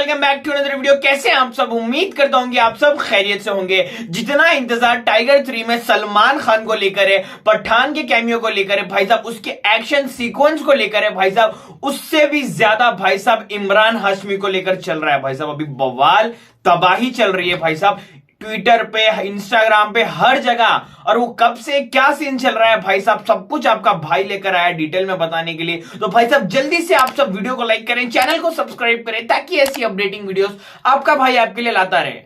Welcome back to another video. कैसे हैं आप सब? उम्मीद करता हूं कि आप सब खैरियत से होंगे। जितना इंतजार टाइगर 3 में सलमान खान को लेकर है, पठान के कैमियो को लेकर है भाई साहब, उसके एक्शन सीक्वेंस को लेकर है भाई साहब, उससे भी ज्यादा भाई साहब इमरान हाशमी को लेकर चल रहा है भाई साहब। अभी बवाल तबाही चल रही है भाई साहब, ट्विटर पे, इंस्टाग्राम पे, हर जगह। और वो कब से क्या सीन चल रहा है भाई साहब, सब कुछ आपका भाई लेकर आया डिटेल में बताने के लिए। तो भाई साहब जल्दी से आप सब वीडियो को लाइक करें, चैनल को सब्सक्राइब करें, ताकि ऐसी अपडेटिंग वीडियोस आपका भाई आपके लिए लाता रहे।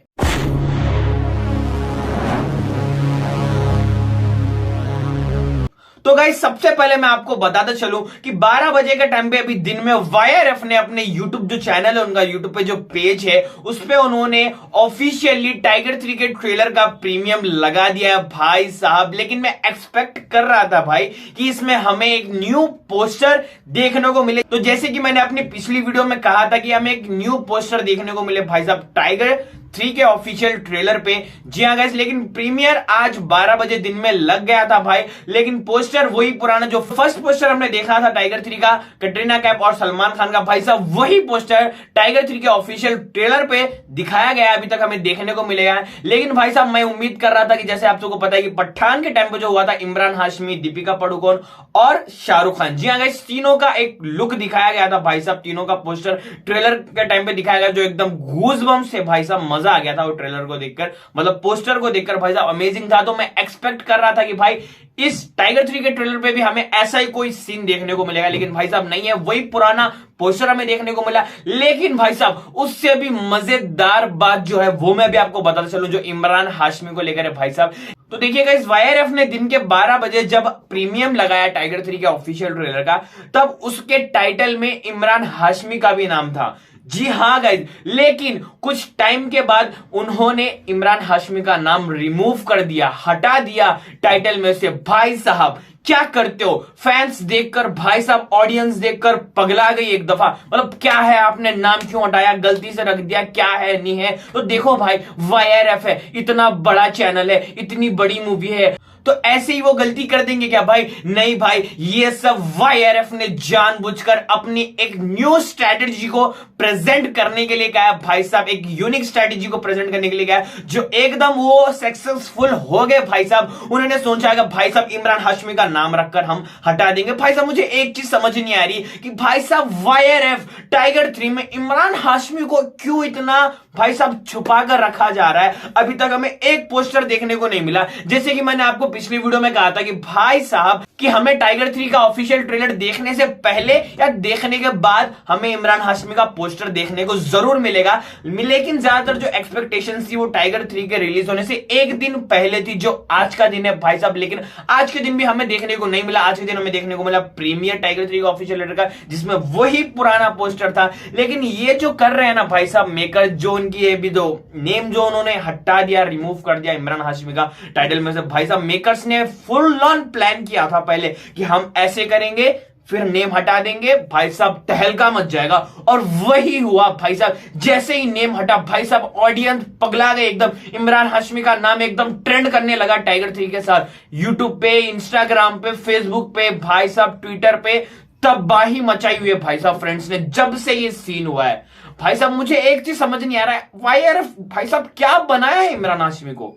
तो गाइस सबसे पहले मैं आपको बताता चलूं कि 12 बजे के टाइम पे अभी दिन में वाईआरएफ ने अपने यूट्यूब जो चैनल है, उनका यूट्यूब पे जो पेज है, उस पे उन्होंने ऑफिशियली टाइगर 3 के ट्रेलर का प्रीमियम लगा दिया है भाई साहब। लेकिन मैं एक्सपेक्ट कर रहा था भाई कि इसमें हमें एक न्यू पोस्टर देखने को मिले। तो जैसे कि मैंने अपनी पिछली वीडियो में कहा था कि हमें एक न्यू पोस्टर देखने को मिले भाई साहब टाइगर 3 के ऑफिशियल ट्रेलर पे। जी हाँ गाइस, लेकिन प्रीमियर आज 12 बजे दिन में लग गया था भाई, लेकिन पोस्टर वही पुराना जो फर्स्ट पोस्टर हमने देखा था टाइगर 3 का, कटरीना कैफ और सलमान खान का भाई साहब, वही पोस्टर टाइगर 3 के ऑफिशियल ट्रेलर पे दिखाया गया। अभी तक हमें देखने को मिलेगा। लेकिन भाई साहब मैं उम्मीद कर रहा था कि जैसे आप सबको पता है कि पठान के टाइम पे जो हुआ था, इमरान हाशमी, दीपिका पादुकोण और शाहरुख खान, जी हाँ गाइस, तीनों का एक लुक दिखाया गया था भाई साहब। तीनों का पोस्टर ट्रेलर के टाइम पे दिखाया गया, जो एकदम गूज़बम्स से भाई साहब मजा आ गया था वो ट्रेलर को देखकर, मतलब पोस्टर को देखकर भाई साहब अमेजिंग था। तो मैं एक्सपेक्ट कर रहा था कि भाई इस टाइगर 3 के ट्रेलर पे भी हमें ऐसा ही कोई सीन देखने को मिलेगा, लेकिन भाई साहब नहीं है, वही पुराना पोस्टर हमें देखने को मिला। लेकिन भाई साहब उससे भी मजेदार बात जो है वो मैं भी आपको बताता चलूं, जो इमरान हाशमी को लेकर है भाई साहब। तो देखिएगा, इस वाईआरएफ ने दिन के 12 बजे जब प्रीमियम लगाया टाइगर 3 के ऑफिशियल ट्रेलर का, तब उसके टाइटल में इमरान हाशमी का भी नाम था। जी हाँ गाइज, लेकिन कुछ टाइम के बाद उन्होंने इमरान हाशमी का नाम रिमूव कर दिया, हटा दिया टाइटल में से। भाई साहब क्या करते हो? फैंस देखकर भाई साहब, ऑडियंस देखकर पगला गई एक दफा। मतलब क्या है, आपने नाम क्यों हटाया, गलती से रख दिया, क्या है नहीं है? तो देखो भाई, वाईआरएफ है, इतना बड़ा चैनल है, इतनी बड़ी मूवी है, तो ऐसे ही वो गलती कर देंगे क्या भाई? नहीं भाई, ये सब वाईआरएफ ने जानबूझकर अपनी एक न्यू स्ट्रैटेजी को प्रेजेंट करने के लिए कहा है भाई साहब, एक यूनिक स्ट्रैटेजी को प्रेजेंट करने के लिए कहा है, जो एकदम वो सक्सेसफुल हो गए भाई साहब। उन्होंने सोचा कि भाई साहब इमरान हाशमी का नाम रखकर हम हटा देंगे। भाई साहब मुझे एक चीज समझ नहीं आ रही कि भाई साहब वाईआरएफ टाइगर 3 में इमरान हाशमी को क्यों इतना भाई साहब छुपा कर रखा जा रहा है। अभी तक हमें एक पोस्टर देखने को नहीं मिला। जैसे कि मैंने आपको पिछली वीडियो में कहा था कि भाई साहब कि हमें टाइगर 3 का ऑफिशियल ट्रेलर देखने से पहले या देखने के बाद हमें इमरान हाशमी का पोस्टर देखने को जरूर मिलेगा। लेकिन ज्यादातर जो एक्सपेक्टेशन थी वो टाइगर 3 के रिलीज होने से एक दिन पहले थी, जो आज का दिन है भाई साहब। लेकिन आज के दिन भी हमें देखने को नहीं मिला। आज के दिन हमें देखने को मिला प्रीमियर टाइगर 3 का ऑफिशियल ट्रेलर का, जिसमें वही पुराना पोस्टर था। लेकिन ये जो कर रहे हैं ना भाई साहब मेकर, जो उनकी ये भी दो नेम जो उन्होंने हटा दिया, रिमूव कर दिया इमरान हाशमी का टाइटल में से, भाई साहब मेकर्स ने फुल ऑन प्लान किया था पहले कि हम ऐसे करेंगे, फिर नेम हटा देंगे, भाई साहब तहलका मच जाएगा। और वही हुआ भाई साहब। जैसे ही नेम हटा भाई साहब, ऑडियंस पगला गए एकदम। इमरान हाशमी का नाम एकदम ट्रेंड करने लगा टाइगर 3 के साथ, यूट्यूब पे, इंस्टाग्राम पे, फेसबुक पे, भाई साहब ट्विटर पे तबाही मचाई हुई है भाई साहब फ्रेंड्स ने, जब से ये सीन हुआ है। भाई साहब मुझे एक चीज समझ नहीं आ रहा है, वाईआरएफ भाई साहब क्या बनाया है इमरान हाशमी को?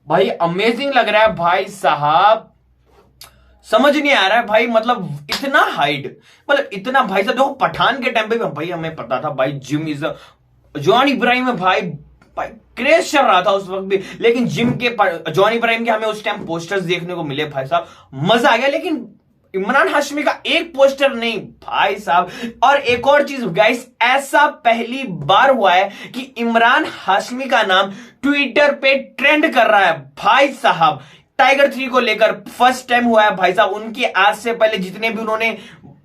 भाई अमेजिंग लग रहा है भाई साहब, समझ नहीं आ रहा है भाई। मतलब इतना हाइड, मतलब इतना भाई साहब। देखो पठान के टाइम पे भाई हमें पता था भाई जिम इज जॉन इब्राहिम है भाई क्रेज चल रहा था उस वक्त भी। लेकिन जिम के जॉन इब्राहिम के हमें उस टाइम पोस्टर्स देखने को मिले भाई साहब, मजा आ गया। लेकिन इमरान हाशमी का एक पोस्टर नहीं भाई साहब। और एक और चीज गाइस, ऐसा पहली बार हुआ है कि इमरान हाशमी का नाम ट्विटर पे ट्रेंड कर रहा है भाई साहब। टाइगर 3 को लेकर फर्स्ट टाइम हुआ है भाई साहब। उनकी आज से पहले जितने भी उन्होंने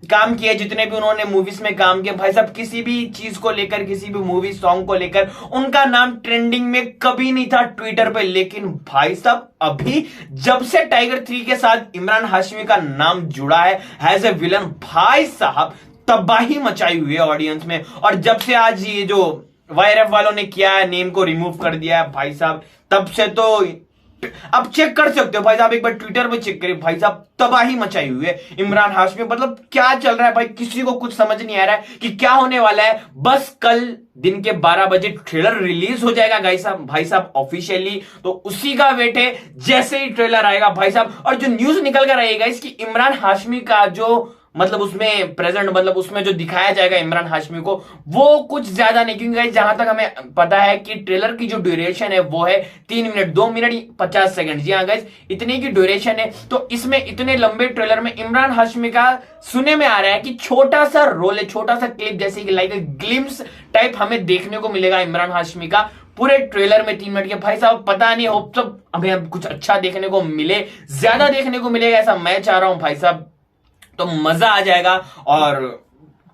काम किया, जितने भी उन्होंने मूवीज में काम किया भाई साहब, किसी भी चीज को लेकर, किसी भी मूवी सॉन्ग को लेकर उनका नाम ट्रेंडिंग में कभी नहीं था ट्विटर पे। लेकिन भाई साहब अभी जब से टाइगर 3 के साथ इमरान हाशमी का नाम जुड़ा है एज ए विलन, भाई साहब तबाही मचाई हुई है ऑडियंस में। और जब से आज ये जो वाईआरएफ वालों ने किया है, नेम को रिमूव कर दिया है भाई साहब, तब से तो आप चेक कर सकते हो भाई साहब, एक बार ट्विटर पे चेक करिए भाई साहब, तबाही मचाई हुई है इमरान हाशमी। मतलब क्या चल रहा है भाई, किसी को कुछ समझ नहीं आ रहा है कि क्या होने वाला है। बस कल दिन के 12 बजे ट्रेलर रिलीज हो जाएगा भाई साहब ऑफिशियली, तो उसी का वेट है। जैसे ही ट्रेलर आएगा भाई साहब, और जो न्यूज निकल कर आएगा इसकी इमरान हाशमी का जो मतलब उसमें प्रेजेंट, मतलब उसमें जो दिखाया जाएगा इमरान हाशमी को, वो कुछ ज्यादा नहीं, क्योंकि जहां तक हमें पता है कि ट्रेलर की जो ड्यूरेशन है वो है 3 मिनट 2 मिनट 50 सेकंड। जी हाँ गाइस, इतने की ड्यूरेशन है। तो इसमें इतने लंबे ट्रेलर में इमरान हाशमी का सुनने में आ रहा है कि छोटा सा रोल है, छोटा सा क्लिप, जैसे कि लाइक ग्लिम्स टाइप हमें देखने को मिलेगा इमरान हाशमी का पूरे ट्रेलर में 3 मिनट के। भाई साहब पता नहीं, होप सब हमें अब कुछ अच्छा देखने को मिले, ज्यादा देखने को मिलेगा, ऐसा मैं चाह रहा हूं भाई साहब। तो मजा आ जाएगा। और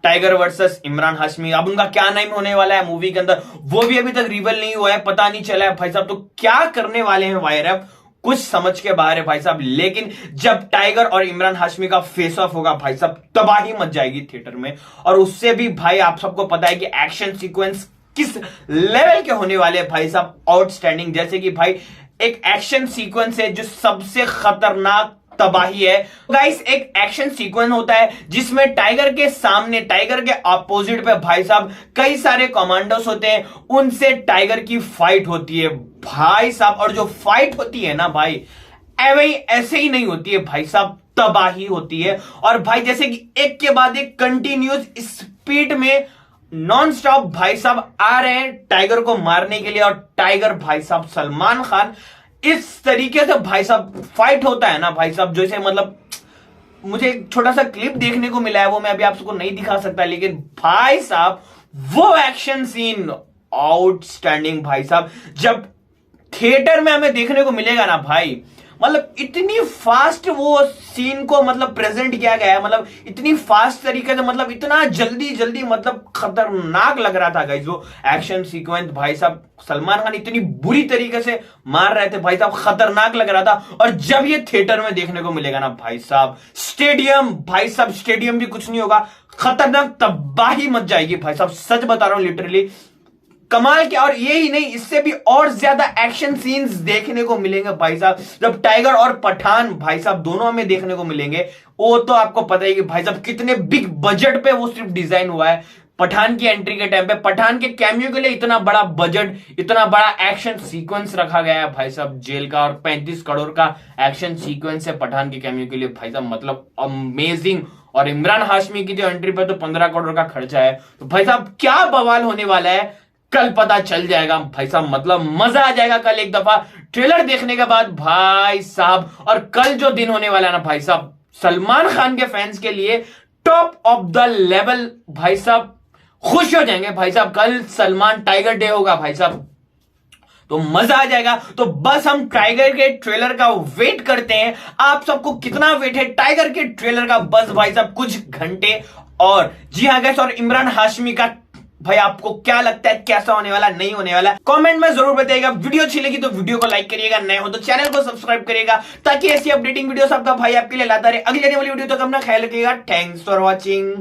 टाइगर वर्सेस इमरान हाशमी, अब उनका क्या नाम होने वाला है मूवी के अंदर वो भी अभी तक रिवील नहीं हुआ है, पता नहीं चला है भाई साहब। तो क्या करने वाले हैं वायरअप, कुछ समझ के बाहर है भाई साहब। लेकिन जब टाइगर और इमरान हाशमी का फेस ऑफ होगा भाई साहब, तबाही मच जाएगी थिएटर में। और उससे भी भाई आप सबको पता है कि एक्शन सीक्वेंस किस लेवल के होने वाले हैं भाई साहब, आउटस्टैंडिंग। जैसे कि भाई एक एक्शन सीक्वेंस है जो सबसे खतरनाक तबाही है गाइस। एक एक्शन सीक्वेंस होता है जिसमें टाइगर के सामने, टाइगर के अपोजिट पे भाई साहब कई सारे कमांडोस होते हैं, उनसे टाइगर की फाइट होती है भाई साहब। और जो फाइट होती है ना भाई, ऐसे ही नहीं होती है भाई साहब, तबाही होती है। और भाई जैसे कि एक के बाद एक कंटिन्यूस स्पीड में नॉन स्टॉप भाई साहब आ रहे हैं टाइगर को मारने के लिए। और टाइगर भाई साहब सलमान खान इस तरीके से भाई साहब फाइट होता है ना भाई साहब, जैसे मतलब मुझे एक छोटा सा क्लिप देखने को मिला है, वो मैं अभी आप सबको नहीं दिखा सकता, लेकिन भाई साहब वो एक्शन सीन आउटस्टैंडिंग भाई साहब। जब थिएटर में हमें देखने को मिलेगा ना भाई, मतलब इतनी फास्ट वो सीन को मतलब प्रेजेंट किया गया है, मतलब इतनी फास्ट तरीके से, मतलब इतना जल्दी जल्दी, मतलब खतरनाक लग रहा था गाइस वो एक्शन सीक्वेंस भाई साहब। सलमान खान इतनी बुरी तरीके से मार रहे थे भाई साहब, खतरनाक लग रहा था। और जब ये थिएटर में देखने को मिलेगा ना भाई साहब, स्टेडियम भाई साहब, स्टेडियम भी कुछ नहीं होगा, खतरनाक तबाही मच जाएगी भाई साहब, सच बता रहा हूं लिटरली कमाल क्या। और ये ही नहीं, इससे भी और ज्यादा एक्शन सीन्स देखने को मिलेंगे भाई साहब, जब टाइगर और पठान भाई साहब दोनों हमें देखने को मिलेंगे। वो तो आपको पता ही कि भाई साहब कितने बिग बजट पे वो सिर्फ डिजाइन हुआ है पठान की एंट्री के टाइम पे। पठान के कैमियो के लिए इतना बड़ा बजट, इतना बड़ा एक्शन सीक्वेंस रखा गया है भाई साहब जेल का, और 35 करोड़ का एक्शन सीक्वेंस है पठान के कैमियो के लिए भाई साहब, मतलब अमेजिंग। और इमरान हाशमी की जो एंट्री पे तो 15 करोड़ का खर्चा है। तो भाई साहब क्या बवाल होने वाला है, कल पता चल जाएगा भाई साहब, मतलब मजा आ जाएगा कल एक दफा ट्रेलर देखने के बाद भाई साहब। और कल जो दिन होने वाला है ना भाई साहब, सलमान खान के फैंस के लिए टॉप ऑफ द लेवल भाई साहब, खुश हो जाएंगे भाई साहब। कल सलमान टाइगर डे होगा भाई साहब, तो मजा आ जाएगा। तो बस हम टाइगर के ट्रेलर का वेट करते हैं। आप सबको कितना वेट है टाइगर के ट्रेलर का? बस भाई साहब कुछ घंटे। और जी हाँ गैस, और इमरान हाशमी का भाई आपको क्या लगता है, कैसा होने वाला, नहीं होने वाला, कमेंट में जरूर बताइएगा। वीडियो अच्छी लगी तो वीडियो को लाइक करिएगा, नए हो तो चैनल को सब्सक्राइब करिएगा, ताकि ऐसी अपडेटिंग वीडियोस आपका भाई आपके लिए लाता रहे। अगली आने वाली वीडियो तक अपना ख्याल रखिएगा। Thanks for watching.